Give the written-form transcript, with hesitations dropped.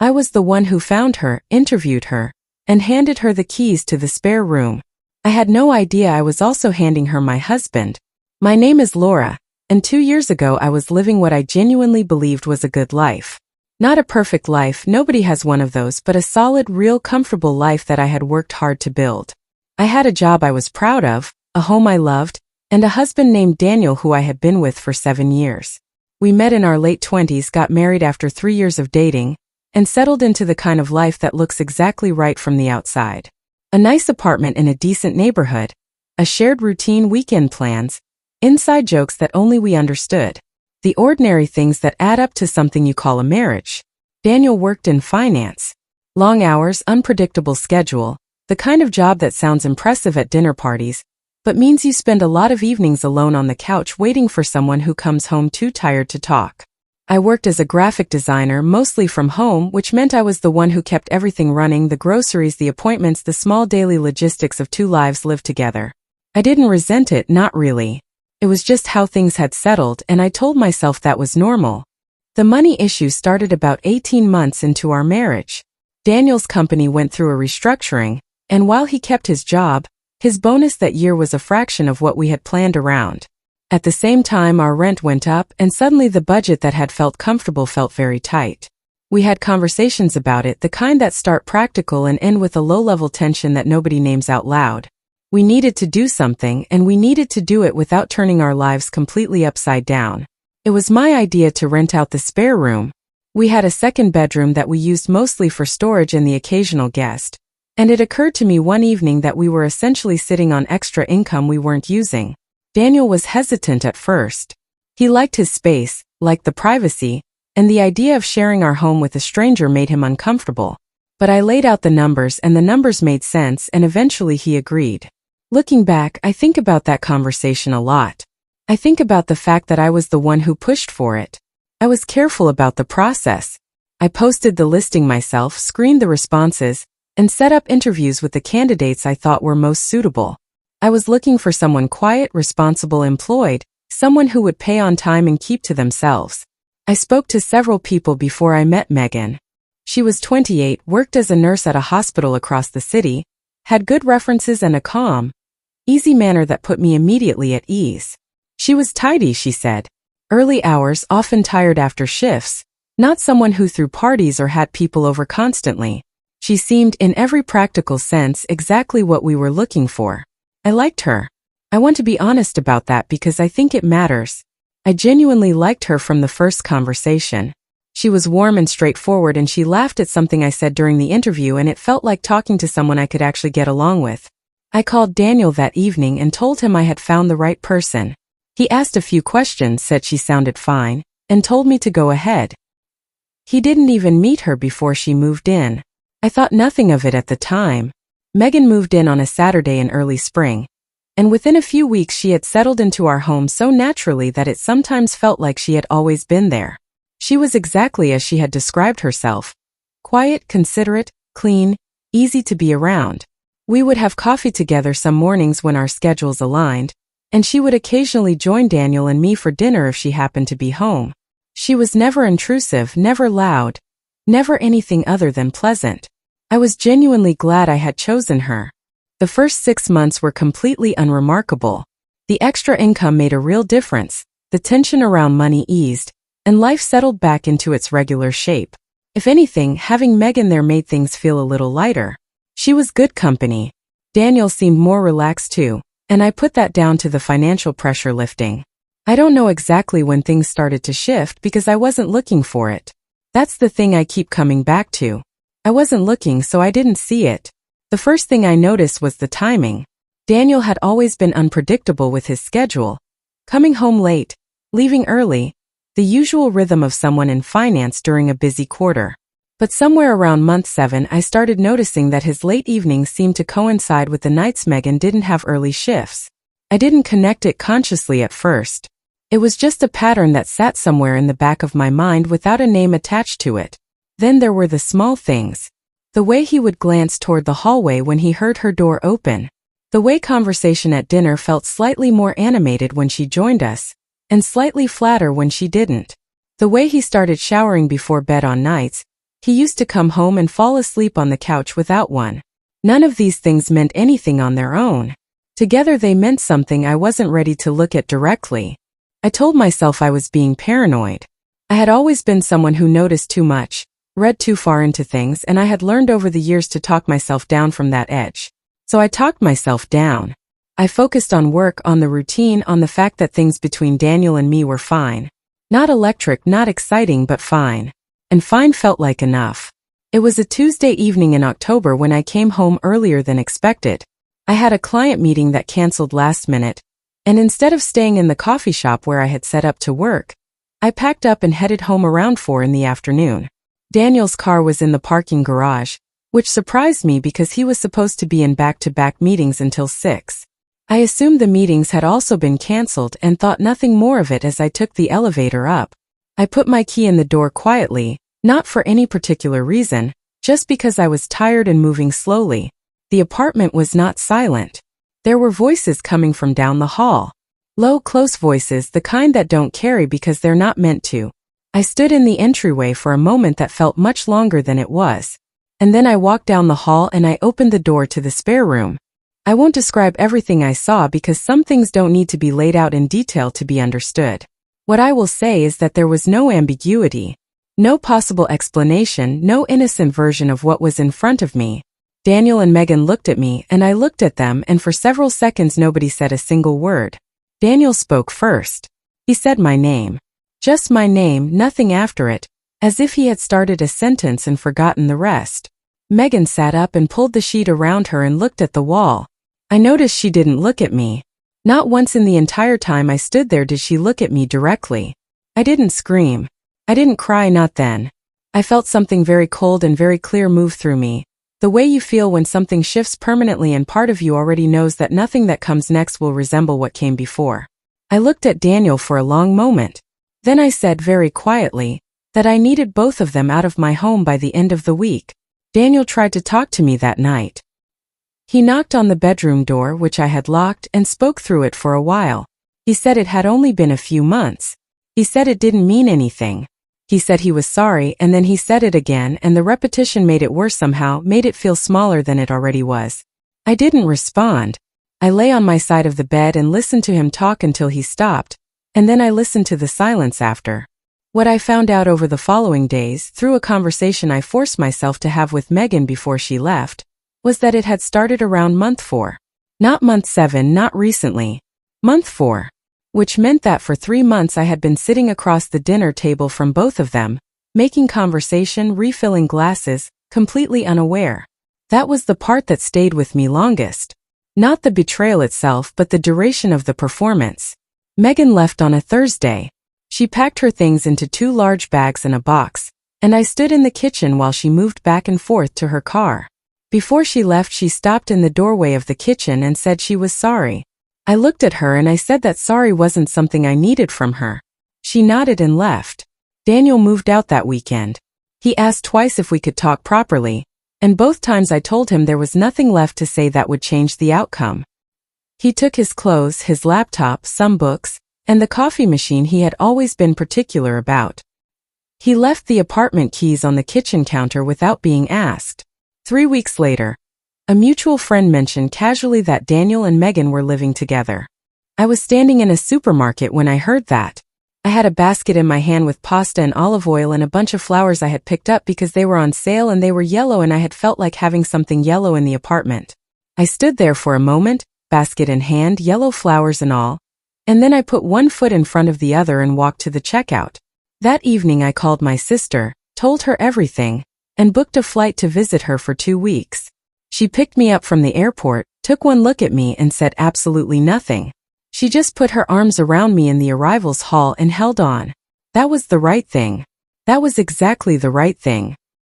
I was the one who found her, interviewed her, and handed her the keys to the spare room. I had no idea I was also handing her my husband. My name is Laura, and 2 years ago I was living what I genuinely believed was a good life. Not a perfect life, nobody has one of those, but a solid, real, comfortable life that I had worked hard to build. I had a job I was proud of, a home I loved, and a husband named Daniel who I had been with for 7 years. We met in our late 20s, got married after 3 years of dating, and settled into the kind of life that looks exactly right from the outside. A nice apartment in a decent neighborhood, a shared routine, weekend plans, inside jokes that only we understood. The ordinary things that add up to something you call a marriage. Daniel worked in finance. Long hours, unpredictable schedule, the kind of job that sounds impressive at dinner parties, but means you spend a lot of evenings alone on the couch waiting for someone who comes home too tired to talk. I worked as a graphic designer, mostly from home, which meant I was the one who kept everything running, the groceries, the appointments, the small daily logistics of two lives lived together. I didn't resent it, not really. It was just how things had settled, and I told myself that was normal. The money issue started about 18 months into our marriage. Daniel's company went through a restructuring, and while he kept his job, his bonus that year was a fraction of what we had planned around. At the same time, our rent went up, and suddenly the budget that had felt comfortable felt very tight. We had conversations about it, the kind that start practical and end with a low-level tension that nobody names out loud. We needed to do something, and we needed to do it without turning our lives completely upside down. It was my idea to rent out the spare room. We had a second bedroom that we used mostly for storage and the occasional guest. And it occurred to me one evening that we were essentially sitting on extra income we weren't using. Daniel was hesitant at first. He liked his space, liked the privacy, and the idea of sharing our home with a stranger made him uncomfortable. But I laid out the numbers, and the numbers made sense, and eventually he agreed. Looking back, I think about that conversation a lot. I think about the fact that I was the one who pushed for it. I was careful about the process. I posted the listing myself, screened the responses, and set up interviews with the candidates I thought were most suitable. I was looking for someone quiet, responsible, employed, someone who would pay on time and keep to themselves. I spoke to several people before I met Megan. She was 28, worked as a nurse at a hospital across the city, had good references and a calm, easy manner that put me immediately at ease. She was tidy, she said. Early hours, often tired after shifts, not someone who threw parties or had people over constantly. She seemed, in every practical sense, exactly what we were looking for. I liked her. I want to be honest about that because I think it matters. I genuinely liked her from the first conversation. She was warm and straightforward, and she laughed at something I said during the interview, and it felt like talking to someone I could actually get along with. I called Daniel that evening and told him I had found the right person. He asked a few questions, said she sounded fine, and told me to go ahead. He didn't even meet her before she moved in. I thought nothing of it at the time. Megan moved in on a Saturday in early spring, and within a few weeks she had settled into our home so naturally that it sometimes felt like she had always been there. She was exactly as she had described herself. Quiet, considerate, clean, easy to be around. We would have coffee together some mornings when our schedules aligned, and she would occasionally join Daniel and me for dinner if she happened to be home. She was never intrusive, never loud, never anything other than pleasant. I was genuinely glad I had chosen her. The first 6 months were completely unremarkable. The extra income made a real difference, the tension around money eased, and life settled back into its regular shape. If anything, having Megan there made things feel a little lighter. She was good company. Daniel seemed more relaxed too, and I put that down to the financial pressure lifting. I don't know exactly when things started to shift because I wasn't looking for it. That's the thing I keep coming back to. I wasn't looking, so I didn't see it. The first thing I noticed was the timing. Daniel had always been unpredictable with his schedule. Coming home late, leaving early, the usual rhythm of someone in finance during a busy quarter. But somewhere around month 7, I started noticing that his late evenings seemed to coincide with the nights Megan didn't have early shifts. I didn't connect it consciously at first. It was just a pattern that sat somewhere in the back of my mind without a name attached to it. Then there were the small things. The way he would glance toward the hallway when he heard her door open. The way conversation at dinner felt slightly more animated when she joined us, and slightly flatter when she didn't. The way he started showering before bed on nights He used to come home and fall asleep on the couch without one. None of these things meant anything on their own. Together they meant something I wasn't ready to look at directly. I told myself I was being paranoid. I had always been someone who noticed too much, read too far into things, and I had learned over the years to talk myself down from that edge. So I talked myself down. I focused on work, on the routine, on the fact that things between Daniel and me were fine. Not electric, not exciting, but fine. And fine felt like enough. It was a Tuesday evening in October when I came home earlier than expected. I had a client meeting that canceled last minute, and instead of staying in the coffee shop where I had set up to work, I packed up and headed home around 4 in the afternoon. Daniel's car was in the parking garage, which surprised me because he was supposed to be in back-to-back meetings until 6. I assumed the meetings had also been canceled and thought nothing more of it as I took the elevator up. I put my key in the door quietly, not for any particular reason, just because I was tired and moving slowly. The apartment was not silent. There were voices coming from down the hall. Low, close voices, the kind that don't carry because they're not meant to. I stood in the entryway for a moment that felt much longer than it was. And then I walked down the hall and I opened the door to the spare room. I won't describe everything I saw because some things don't need to be laid out in detail to be understood. What I will say is that there was no ambiguity, no possible explanation, no innocent version of what was in front of me. Daniel and Megan looked at me and I looked at them, and for several seconds nobody said a single word. Daniel spoke first. He said my name. Just my name, nothing after it, as if he had started a sentence and forgotten the rest. Megan sat up and pulled the sheet around her and looked at the wall. I noticed she didn't look at me. Not once in the entire time I stood there did she look at me directly. I didn't scream. I didn't cry, not then. I felt something very cold and very clear move through me. The way you feel when something shifts permanently and part of you already knows that nothing that comes next will resemble what came before. I looked at Daniel for a long moment. Then I said very quietly that I needed both of them out of my home by the end of the week. Daniel tried to talk to me that night. He knocked on the bedroom door, which I had locked, and spoke through it for a while. He said it had only been a few months. He said it didn't mean anything. He said he was sorry, and then he said it again, and the repetition made it worse somehow, made it feel smaller than it already was. I didn't respond. I lay on my side of the bed and listened to him talk until he stopped, and then I listened to the silence after. What I found out over the following days, through a conversation I forced myself to have with Megan before she left, was that it had started around month 4. Not month 7, not recently. Month 4. Which meant that for 3 months I had been sitting across the dinner table from both of them, making conversation, refilling glasses, completely unaware. That was the part that stayed with me longest. Not the betrayal itself, but the duration of the performance. Megan left on a Thursday. She packed her things into 2 large bags and a box, and I stood in the kitchen while she moved back and forth to her car. Before she left, she stopped in the doorway of the kitchen and said she was sorry. I looked at her and I said that sorry wasn't something I needed from her. She nodded and left. Daniel moved out that weekend. He asked twice if we could talk properly, and both times I told him there was nothing left to say that would change the outcome. He took his clothes, his laptop, some books, and the coffee machine he had always been particular about. He left the apartment keys on the kitchen counter without being asked. 3 weeks later, a mutual friend mentioned casually that Daniel and Megan were living together. I was standing in a supermarket when I heard that. I had a basket in my hand with pasta and olive oil and a bunch of flowers I had picked up because they were on sale and they were yellow, and I had felt like having something yellow in the apartment. I stood there for a moment, basket in hand, yellow flowers and all, and then I put one foot in front of the other and walked to the checkout. That evening I called my sister, told her everything, and booked a flight to visit her for 2 weeks. She picked me up from the airport, took one look at me and said absolutely nothing. She just put her arms around me in the arrivals hall and held on. That was the right thing. That was exactly the right thing.